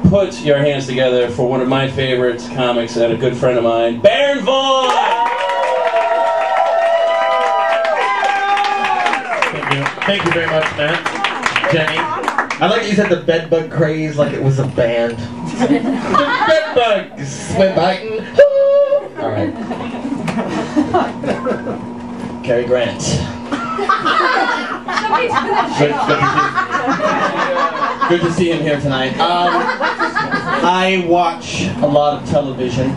put your hands together for one of my favorite comics and a good friend of mine, Vaughn! Thank you very much, Matt. Jenny. I like that you said the bedbug craze like it was a band. The bedbugs went biting. Alright. Cary Grant. Good to see him here tonight. I watch a lot of television.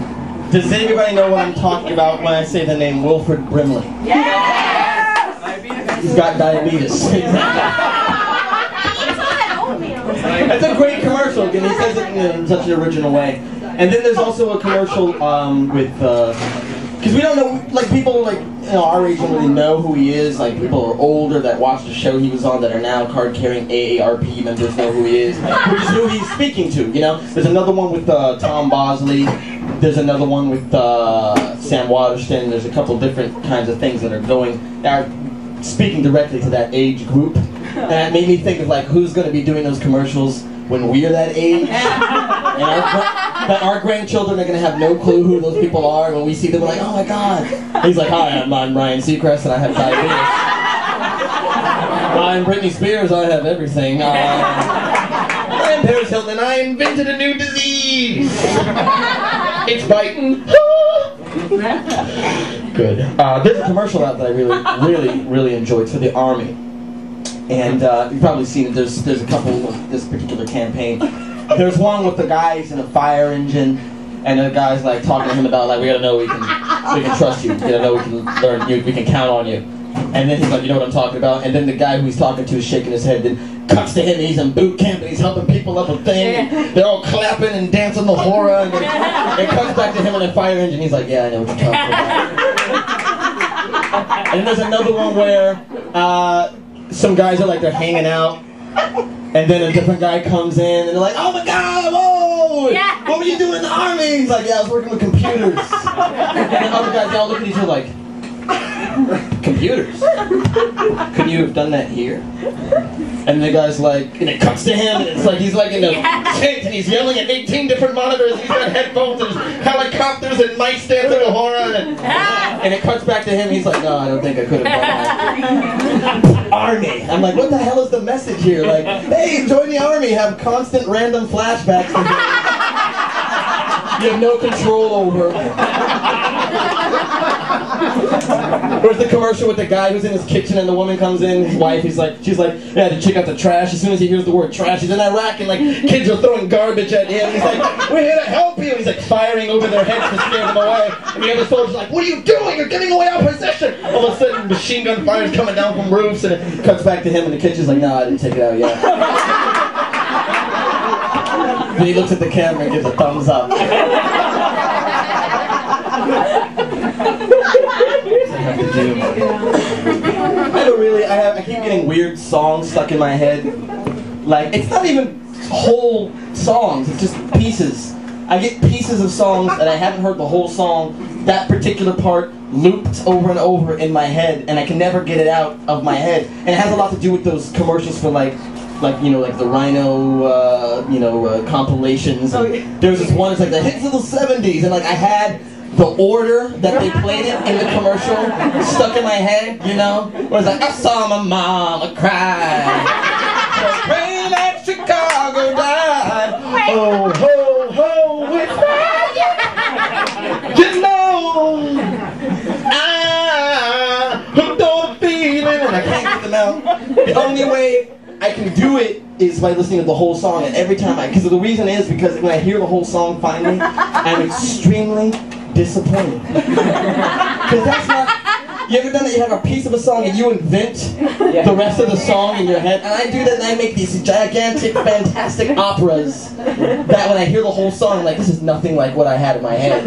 Does anybody know what I'm talking about when I say the name Wilford Brimley? Yes! He's got diabetes. That's a great commercial, and he says it in such an original way. And then there's also a commercial with, because we don't know, like people like our age don't really know who he is. Like people are older that watched the show he was on that are now card-carrying AARP members know who he is, which is who he's speaking to. You know, there's another one with Tom Bosley. There's another one with Sam Waterston. There's a couple different kinds of things that are speaking directly to that age group. And it made me think of like who's going to be doing those commercials when we're that age. And our grandchildren are going to have no clue who those people are. And when we see them, we're like, oh my God. He's like, hi, I'm Ryan Seacrest and I have diabetes. I'm Britney Spears, I have everything. I'm Paris Hilton and I invented a new disease. It's biting. Good. There's a commercial out that I really enjoyed for the Army. And you've probably seen it. There's a couple of this particular campaign. There's one with the guys in a fire engine, and the guy's like talking to him about like we gotta know we can trust you. We gotta know we can learn you. We can count on you. And then he's like, you know what I'm talking about? And then the guy who he's talking to is shaking his head. Then cuts to him and he's in boot camp and he's helping people up a thing. And they're all clapping and dancing the horror. And then it cuts back to him in a fire engine. He's like, yeah, I know what you're talking about. And there's another one where some guys are like they're hanging out, and then a different guy comes in and they're like, oh my God, whoa! Yeah. What were you doing in the Army? He's like, yeah, I was working with computers. And the other guys all look at each other like, computers? Couldn't you have done that here? And the guy's like, and it cuts to him, and it's like he's like in a tent, and he's yelling at 18 different monitors, he's got headphones, and helicopters, and mics dancing to horror, and it cuts back to him, he's like, no, I don't think I could have done that. Army. I'm like, what the hell is the message here? Like, hey, join the Army, have constant random flashbacks to things you have no control over. Where's the commercial with the guy who's in his kitchen and the woman comes in, his wife, she's like, yeah, to check out the trash. As soon as he hears the word trash, he's in Iraq and like kids are throwing garbage at him. He's like, we're here to help you. He's like firing over their heads to scare them away. And the other soldier's like, what are you doing? You're giving away our position. All of a sudden, machine gun fire's coming down from roofs, and it cuts back to him in the kitchen's like, no, I didn't take it out yet. Then he looks at the camera and gives a thumbs up. I keep getting weird songs stuck in my head. Like, it's not even whole songs, it's just pieces. I get pieces of songs that I haven't heard the whole song, that particular part looped over and over in my head, and I can never get it out of my head. And it has a lot to do with those commercials for like the Rhino, compilations. And there's this one, it's like the hits of the 70s, and like I had the order that they played it in the commercial stuck in my head, you know? Where it's like, I saw my mama cry. The train at Chicago died. Oh, ho, ho, it's bad. You know, I hooked on a feeling, and I can't get them out. The only way I can do it is by listening to the whole song, and every time because the reason is because when I hear the whole song finally, I'm extremely disappointed. Because that's not, you ever done that? You have a piece of a song and you invent the rest of the song in your head, and I do that, and I make these gigantic, fantastic operas that when I hear the whole song, I'm like, this is nothing like what I had in my head.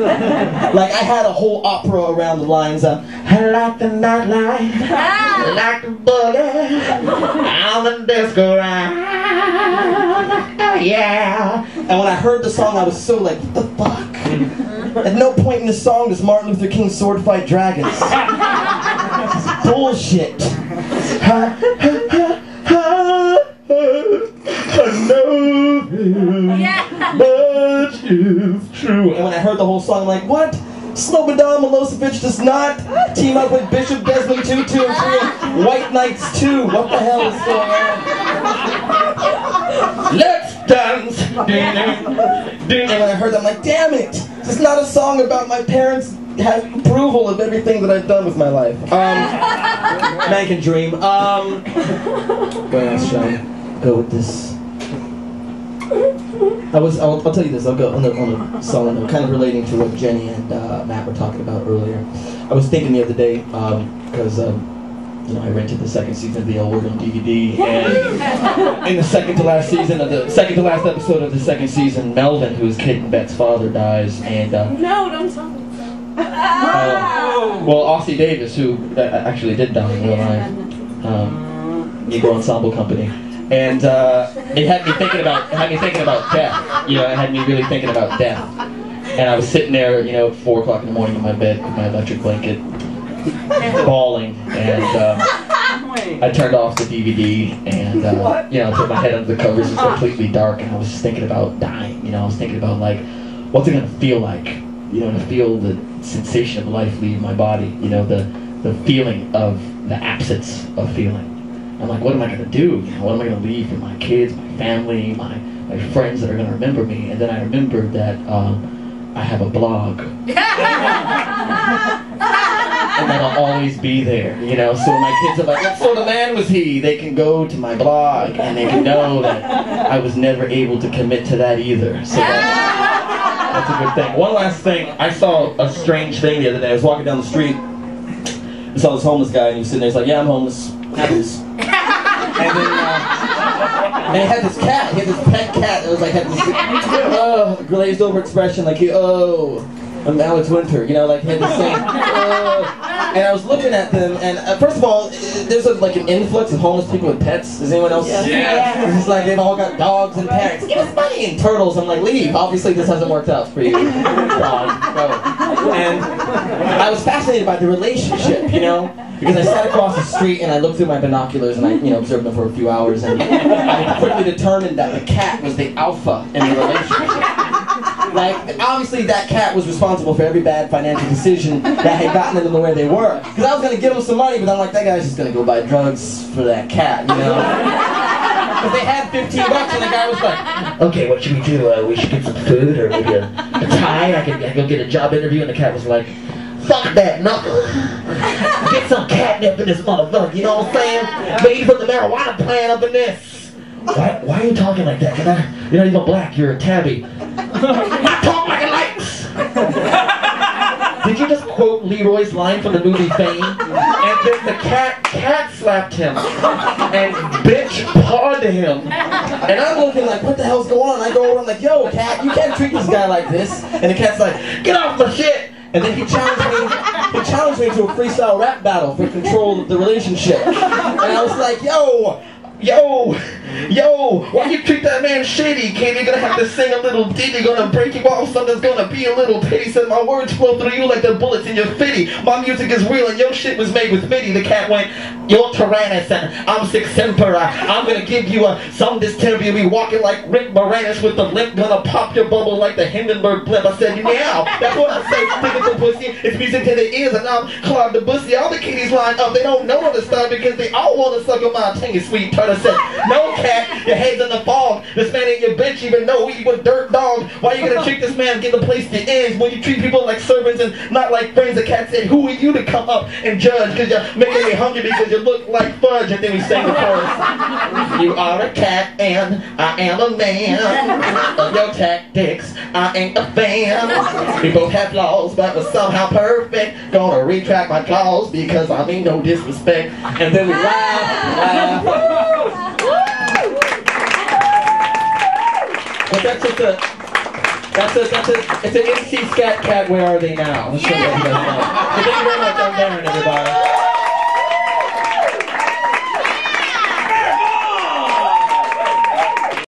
Like, I had a whole opera around the lines of, I like the nightlife, I like the boogie, I'm a disco ride, yeah. And when I heard the song, I was so like, what the fuck? At no point in the song does Martin Luther King sword fight dragons. Bullshit. I know much is true. And when I heard the whole song, I'm like, what? Slobodan Milosevic does not team up with Bishop Desmond Tutu and create White Knights 2. What the hell is going on? Let's dance. And when I heard that, I'm like, damn it. This is not a song about my parents having approval of everything that I've done with my life. Man can dream. Where else should I go with this? I'll tell you this, I'll go on a solid note, kind of relating to what Jenny and Matt were talking about earlier. I was thinking the other day, because I rented the second season of The L Word on DVD, and in the second to last episode of the second season, Melvin, who is Kate and Bet's father, dies, and no, don't tell me. well, Ossie Davis, who actually did die in real life, Negro Ensemble Company. And it had me thinking about death. You know, it had me really thinking about death. And I was sitting there, at 4 o'clock in the morning in my bed with my electric blanket, bawling. And I turned off the DVD and took my head under the covers. It was completely dark, and I was just thinking about dying. I was thinking about what's it gonna feel like? To feel the sensation of life leave my body. The feeling of the absence of feeling. I'm like, what am I going to do? What am I going to leave for my kids, my family, my friends that are going to remember me? And then I remembered that I have a blog. And that'll always be there, So when my kids are like, what sort of man was he? They can go to my blog and they can know that I was never able to commit to that either. So that's a good thing. One last thing. I saw a strange thing the other day. I was walking down the street. I saw this homeless guy and he was sitting there. He's like, yeah, I'm homeless. Happens. And then, and he had this cat. He had this pet cat that was had this glazed over expression, I'm Alex Winter, he had this same, and I was looking at them, and first of all, there's an influx of homeless people with pets. Does anyone else? Yeah. It's they've all got dogs and parrots. Give us money and turtles. I'm like, leave. Obviously, this hasn't worked out for you. And I was fascinated by the relationship, because I sat across the street and I looked through my binoculars and I, observed them for a few hours, and I quickly determined that the cat was the alpha in the relationship. Obviously that cat was responsible for every bad financial decision that had gotten them to where they were. Because I was going to give them some money, but I'm like, that guy's just going to go buy drugs for that cat, Because they had $15 and the guy was like, okay, what should we do? We should get some food or maybe a tie? I can go get a job interview. And the cat was like, fuck that knuckle. Get some catnip in this motherfucker, you know what I'm saying? Maybe put the marijuana plant up in this. Why are you talking like that? You're not even black, you're a tabby. I talk like a lights! Did you just quote Leroy's line from the movie Fame? And then the cat slapped him. And bitch pawed him. And I'm looking like, what the hell's going on? I go over, I'm like, yo, cat, you can't treat this guy like this. And the cat's like, get off my shit! And then he challenged me to a freestyle rap battle for control of the relationship. And I was like, yo, why you treat that man shitty? Kid, you're gonna have to sing a little ditty, gonna break you off, something's gonna be a little pity. Said my words flow through you like the bullets in your fitty. My music is real and your shit was made with MIDI. The cat went, you're Tyrannus and I'm Six Emperor. I'm gonna give you some distemper. You'll be walking like Rick Moranis with the limp, gonna pop your bubble like the Hindenburg blimp. I said, meow, that's what I say. Think it's a pussy, it's music to their ears and I'm clogged the pussy. All the kitties line up, they don't know how to start because they all wanna suck on my tangy sweet turtle. Said, no cat, your head's in the fog. This man ain't your bitch even though he was dirt dog. Why you gonna treat this man get the place to end when you treat people like servants and not like friends? The cat said, who are you to come up and judge? Cause you're making me hungry because you look like fudge. And then we sang the chorus. You are a cat and I am a man. Of your tactics, I ain't a fan. We both have flaws but we're somehow perfect. Gonna retract my claws because I mean no disrespect. And then we laugh. But it's an NC Scat Cat, where are they now? Let's show you guys know. So thank you very much, I'm Darren, everybody.